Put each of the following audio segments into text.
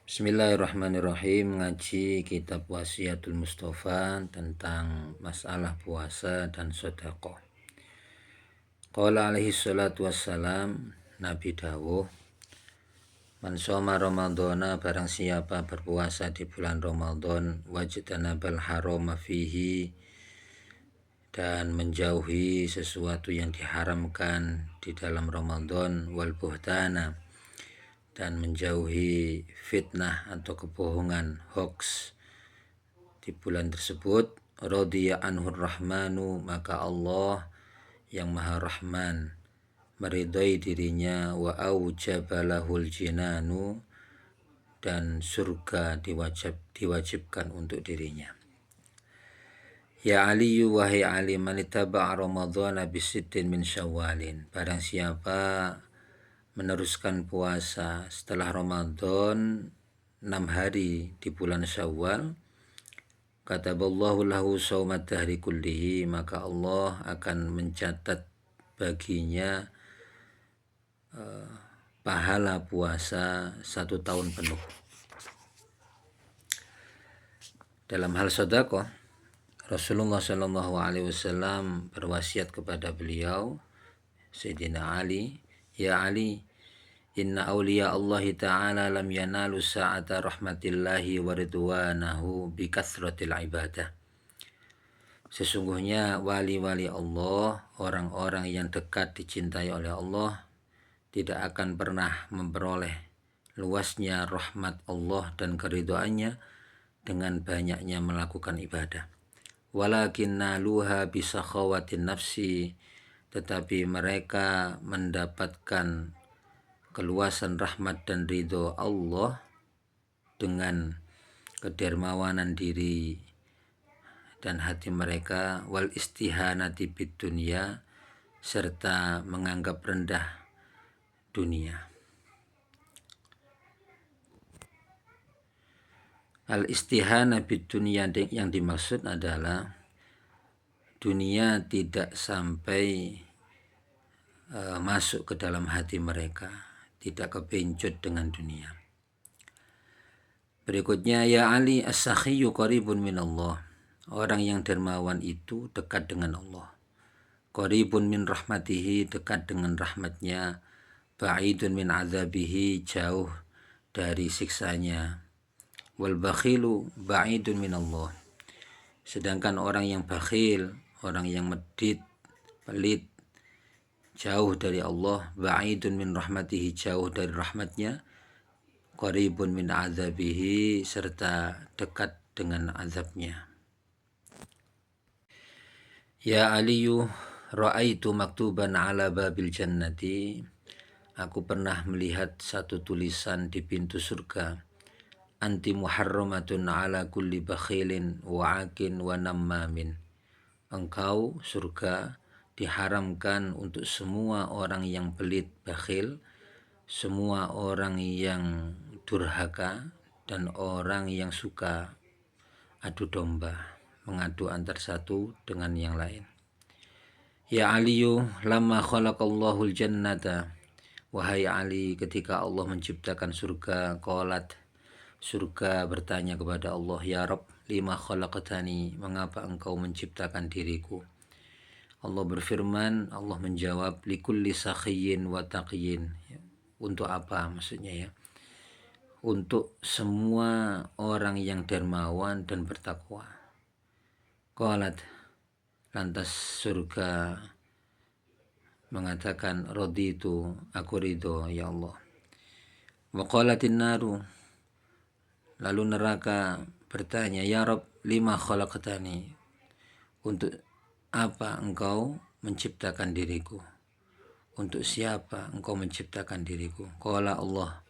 Bismillahirrahmanirrahim. Ngaji kitab Wasiatul Mustafa tentang masalah puasa dan sedekah. Qala alaihi salatu wassalam, Nabi dawuh, man shoma ramadhana, barang siapa berpuasa di bulan Ramadan, wajtanabal harama fihi, dan menjauhi sesuatu yang diharamkan di dalam Ramadan, wal buhtana, dan menjauhi fitnah atau kebohongan, hoax di bulan tersebut, radiya anhur rahmanu, maka Allah yang maha rahman meridai dirinya, wa aujabalahul jinanu, dan surga diwajibkan untuk dirinya. Ya Aliyu, wahai Ali, man ittaba'a ramadhana bisittin min syawalin, barang siapa meneruskan puasa setelah Ramadan 6 hari di bulan Syawal, kataballahu lahu shaumat dahri kullihi, maka Allah akan mencatat baginya pahala puasa 1 tahun penuh. Dalam hal sedekah, Rasulullah SAW berwasiat kepada beliau, Sayyidina Ali, ya Ali, inna awliya Allahi ta'ala lam yanalu sa'ata rahmatillahi wa ridwanahu bi kathratil ibadah. Sesungguhnya wali-wali Allah, orang-orang yang dekat dicintai oleh Allah, tidak akan pernah memperoleh luasnya rahmat Allah dan keridhaannya dengan banyaknya melakukan ibadah. Walakin naluha bisakhawatin nafsi, tetapi mereka mendapatkan keluasan rahmat dan ridho Allah dengan kedermawanan diri dan hati mereka, wal istihanati bid dunya, serta menganggap rendah dunia. Al istihana bid dunya yang dimaksud adalah dunia tidak sampai masuk ke dalam hati mereka, tidak kebencut dengan dunia. Berikutnya, ya Ali, as-sakhiyyu qaribun minallah, orang yang dermawan itu dekat dengan Allah. Qaribun min rahmatihi, dekat dengan rahmatnya. Ba'idun min azabihi, jauh dari siksanya. Wal bakhilu ba'idun minallah, sedangkan orang yang bakhil, orang yang medit, pelit, jauh dari Allah. Ba'idun min rahmatihi, jauh dari rahmatnya. Qaribun min azabihi, serta dekat dengan azabnya. Ya Aliyu, ra'aitu maktuban ala babil jannati, aku pernah melihat satu tulisan di pintu surga, anti muharramatun ala kulli bakhilin wa'akin wa nammamin, engkau surga diharamkan untuk semua orang yang pelit, bakhil, semua orang yang durhaka, dan orang yang suka adu domba, mengadu antar satu dengan yang lain. Ya Aliyu, lamma khalaqallahul jannata, wahai Ali, ketika Allah menciptakan surga, qalat, surga bertanya kepada Allah, ya Rabb, lima khalaqtani, mengapa engkau menciptakan diriku? Allah berfirman, Allah menjawab, likulli sakhiyyin wa taqiyyin, untuk apa maksudnya ya? Untuk semua orang yang dermawan dan bertakwa. Qalat, lantas surga mengatakan, raditu, aku ridho ya Allah. Wa qalatin naru, lalu neraka bertanya, ya Rabb, lima khalaqtani, untuk apa engkau menciptakan diriku? Untuk siapa engkau menciptakan diriku? Qala, Allah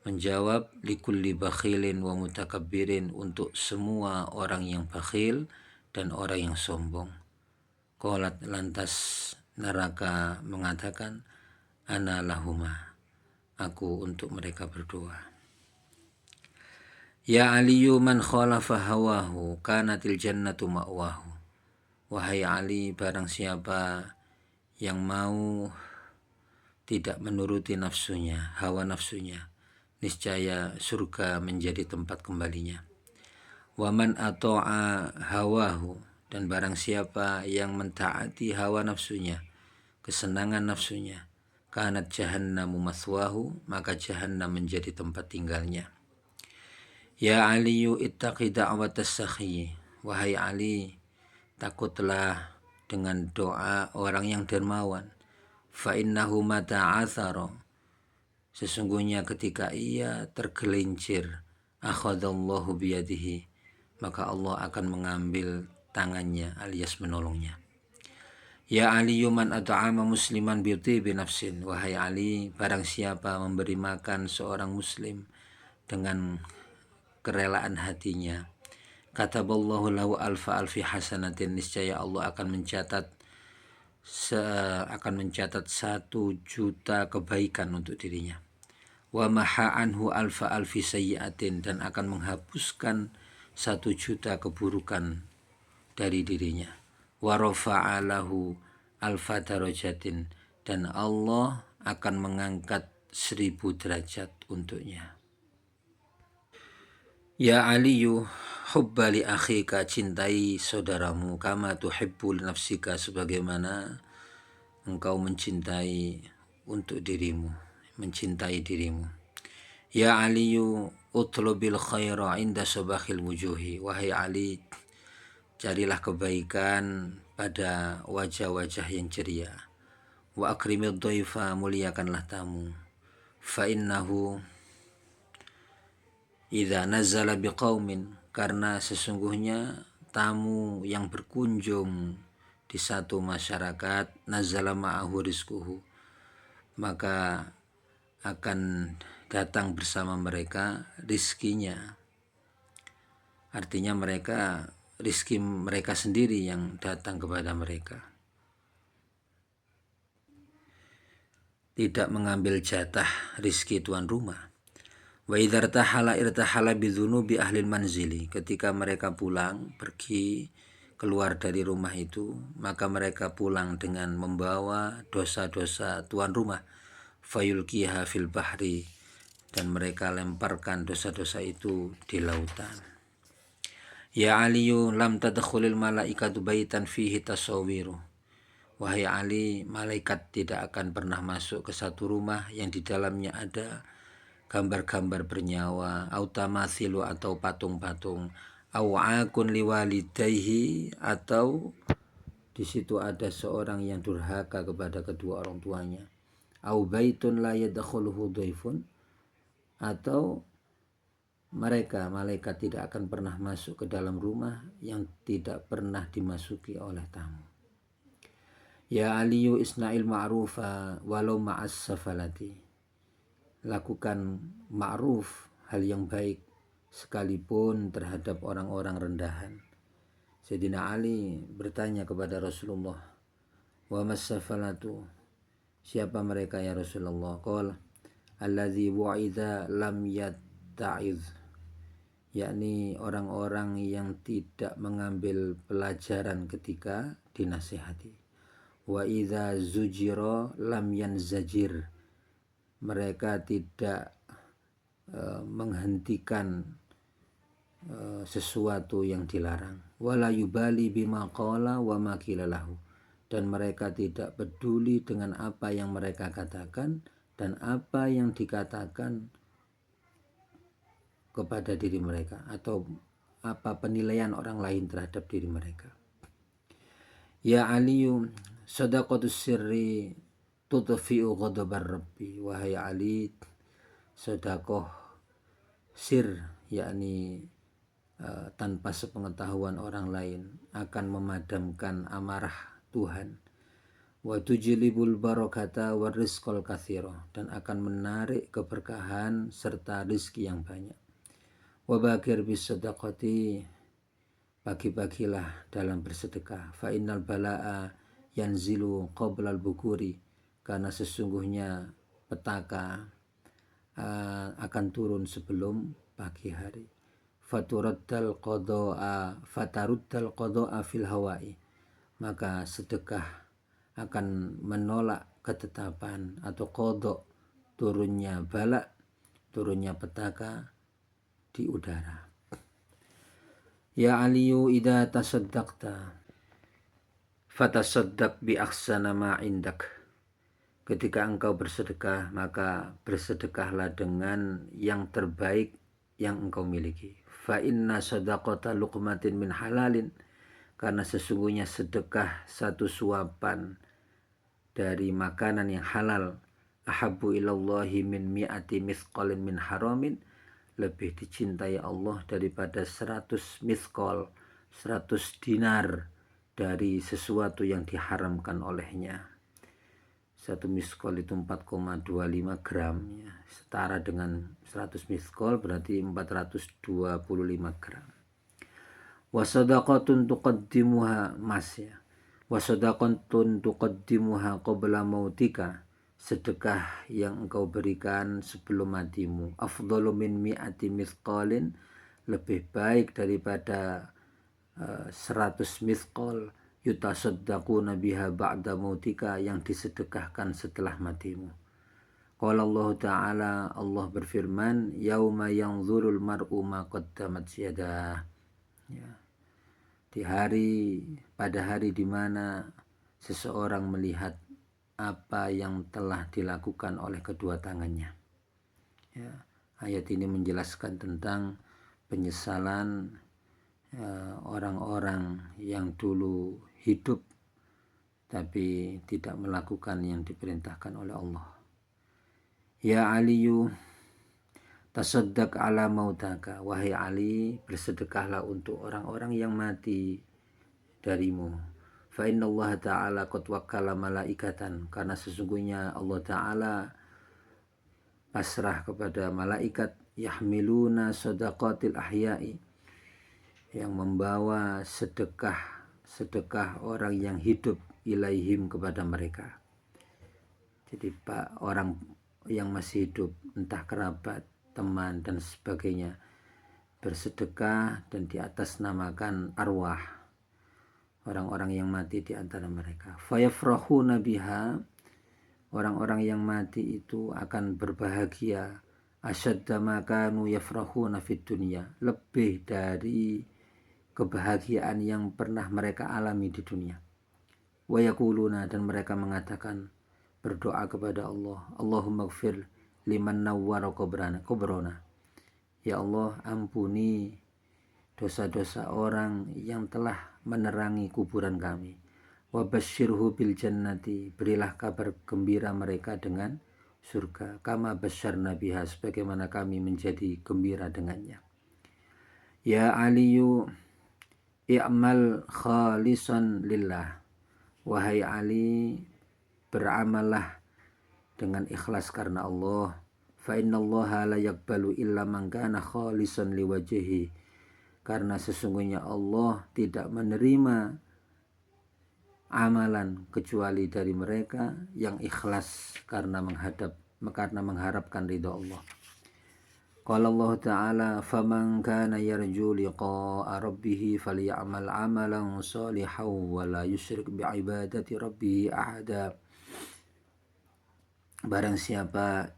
menjawab, likulli bakhilin wa mutakabbirin, untuk semua orang yang bakhil dan orang yang sombong. Qalat, lantas neraka mengatakan, ana lahuma, aku untuk mereka berdua. Ya Aliyu, man khalafa hawahu kanatil jannatu ma'wahu, wahai Ali, barang siapa yang mau tidak menuruti nafsunya, hawa nafsunya, niscaya surga menjadi tempat kembalinya. Waman ata'a hawahu, dan barang siapa yang mentaati hawa nafsunya, kesenangan nafsunya, kanat jahannamu maswahu, maka jahannam menjadi tempat tinggalnya. Ya Aliyu ittaqi da'watas sakhi, wahai Ali, takutlah dengan doa orang yang dermawan. Fa innahu mata athara, sesungguhnya ketika ia tergelincir, akhadallahu biyadihi, maka Allah akan mengambil tangannya alias menolongnya. Ya Ali man at'ama musliman bi nafsin, wahai Ali, barang siapa memberi makan seorang muslim dengan kerelaan hatinya, kataballahu lahu alfa alfi hasanatin, niscaya Allah akan mencatat 1.000.000 kebaikan untuk dirinya. Wa maha anhu alfa alfi sayyiatin, dan akan menghapuskan 1.000.000 keburukan dari dirinya. Wa rafa'alahu alfa darajatin, dan Allah akan mengangkat 1.000 derajat untuknya. Ya Aliyu, hubba li akhika, cintai saudaramu, kama tuhibbu li nafsika, sebagaimana engkau mencintai untuk dirimu, mencintai dirimu. Ya Aliyu, utlubil khaira inda sabakhil wujuhi, wahai Ali, carilah kebaikan pada wajah-wajah yang ceria. Wa akrimid dhaifa, muliakanlah tamu. Fa innahu idza nazala biqaumin, karena sesungguhnya tamu yang berkunjung di satu masyarakat, nazala ma'ahu rizquhu, maka akan datang bersama mereka rizkinya. Artinya rizki mereka sendiri yang datang kepada mereka, tidak mengambil jatah rizki tuan rumah. Wa idza irtahala bidzunubi ahlil manzili, ketika mereka pulang pergi keluar dari rumah itu, maka mereka pulang dengan membawa dosa-dosa tuan rumah. Fayulkiha fil bahri, dan mereka lemparkan dosa-dosa itu di lautan. Ya Aliyu, lam tadkhulil malaikatu baitan fihi tasawiru, wahai Ali, malaikat tidak akan pernah masuk ke satu rumah yang di dalamnya ada gambar-gambar bernyawa, au tamathilu, atau patung-patung, au akun liwalidayhi, atau di situ ada seorang yang durhaka kepada kedua orang tuanya, au baitun la yadkhuluhu dhaifun, atau mereka malaikat tidak akan pernah masuk ke dalam rumah yang tidak pernah dimasuki oleh tamu. Ya Aliyu isna'il ma'rufa walau ma'as safalati, lakukan ma'ruf, hal yang baik, sekalipun terhadap orang-orang rendahan. Sayyidina Ali bertanya kepada Rasulullah, wa mas-safalatu, siapa mereka ya Rasulullah? Qala allazi wa'idha lam yatta'iz, yakni orang-orang yang tidak mengambil pelajaran ketika dinasihati. Wa idza zujira lam yanzajir, mereka tidak menghentikan sesuatu yang dilarang. Wala yubali bima qala wa ma qila lahu, dan mereka tidak peduli dengan apa yang mereka katakan dan apa yang dikatakan kepada diri mereka, atau apa penilaian orang lain terhadap diri mereka. Ya Aliyu, sadaqatus sirri tudfi'u ghadabar rabbi, wahai Ali, sedekah sir, yakni tanpa sepengetahuan orang lain, akan memadamkan amarah Tuhan. Wa tujlibul barakata wa rizqal katsira, dan akan menarik keberkahan serta rizki yang banyak. Wa bakir bis sadaqati, bagi-bagilah dalam bersedekah. Fa innal bala'a yanzilu qabla al-bukuri, karena sesungguhnya petaka akan turun sebelum pagi hari. Fataruddal qada'a fil hawai, maka sedekah akan menolak ketetapan atau qada, turunnya bala turunnya petaka di udara. Ya Aliyu idza tasaddaqta fatasaddaq bi ahsana ma indak. Ketika engkau bersedekah, maka bersedekahlah dengan yang terbaik yang engkau miliki. Fa inna sadaqata luqmatin min halalin, karena sesungguhnya sedekah satu suapan dari makanan yang halal, ahabbu ilallahi min mi'ati mithqalin min haramin, lebih dicintai Allah daripada 100 mithqal, 100 dinar dari sesuatu yang diharamkan olehnya. Satu miskol itu 4,25 gram ya. Setara dengan 100 miskol berarti 425 gram. Wasadaqatun tuqaddimuha ya. Wasadaqatun tuqaddimuha qabla mautika, sedekah yang engkau berikan sebelum matimu. Afdalu min mi'ati mithqalin, lebih baik daripada 100 mithqal yutasaddaquna biha ba'da mautika, yang disedekahkan setelah matimu. Qala Allah Ta'ala, Allah berfirman, yauma yanzurul mar'u ma qaddamat yadah. Ya. Pada hari di mana seseorang melihat apa yang telah dilakukan oleh kedua tangannya. Ya. Ayat ini menjelaskan tentang penyesalan orang-orang yang dulu hidup tapi tidak melakukan yang diperintahkan oleh Allah. Ya Aliyu tasaddaq ala mautaka, wahai Ali, bersedekahlah untuk orang-orang yang mati darimu. Fa inna Allah Ta'ala qad wakkala malaikatan, karena sesungguhnya Allah Ta'ala pasrah kepada malaikat yahmiluna sadaqatil ahya'i, yang membawa sedekah orang yang hidup ilaihim kepada mereka. Jadi orang yang masih hidup, entah kerabat, teman dan sebagainya, bersedekah dan di atas namakan arwah orang-orang yang mati di antara mereka. Fayafrahuna biha, orang-orang yang mati itu akan berbahagia asyadda ma kanu yafrahuna fid dunya, lebih dari kebahagiaan yang pernah mereka alami di dunia. Wa yaquluna, dan mereka mengatakan, berdoa kepada Allah, Allahumma gfir liman nawwara kubrona. Ya Allah, ampuni dosa-dosa orang yang telah menerangi kuburan kami. Wa basyirhu bil jannati, berilah kabar gembira mereka dengan surga. Kama basyarna biha, sebagaimana kami menjadi gembira dengannya. Ya Aliyu i'mal khalisan lillah, wahai Ali, beramallah dengan ikhlas karena Allah. Fa innallaha la yaqbalu illa man kana khalisan liwajhihi, karena sesungguhnya Allah tidak menerima amalan kecuali dari mereka yang ikhlas karena mengharapkan ridha Allah. Qala Allah Ta'ala, faman kana yarju liqa'a rabbih falyamal amalan shalihan wa la yusyrik bi'ibadati rabbih ahada. Barang siapa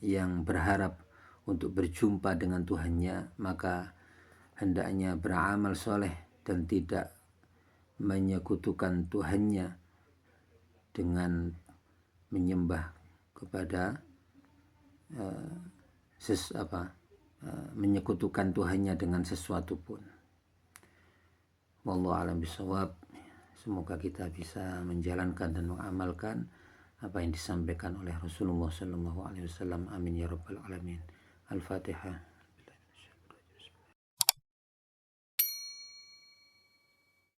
yang berharap untuk berjumpa dengan Tuhannya, maka hendaknya beramal soleh dan tidak menyekutukan Tuhannya dengan menyembah kepada menyekutukan Tuhannya dengan sesuatu pun. Wallahu a'lam bishawab. Semoga kita bisa menjalankan dan mengamalkan apa yang disampaikan oleh Rasulullah sallallahu alaihi wasallam. Amin ya rabbal alamin. Al-Fatihah.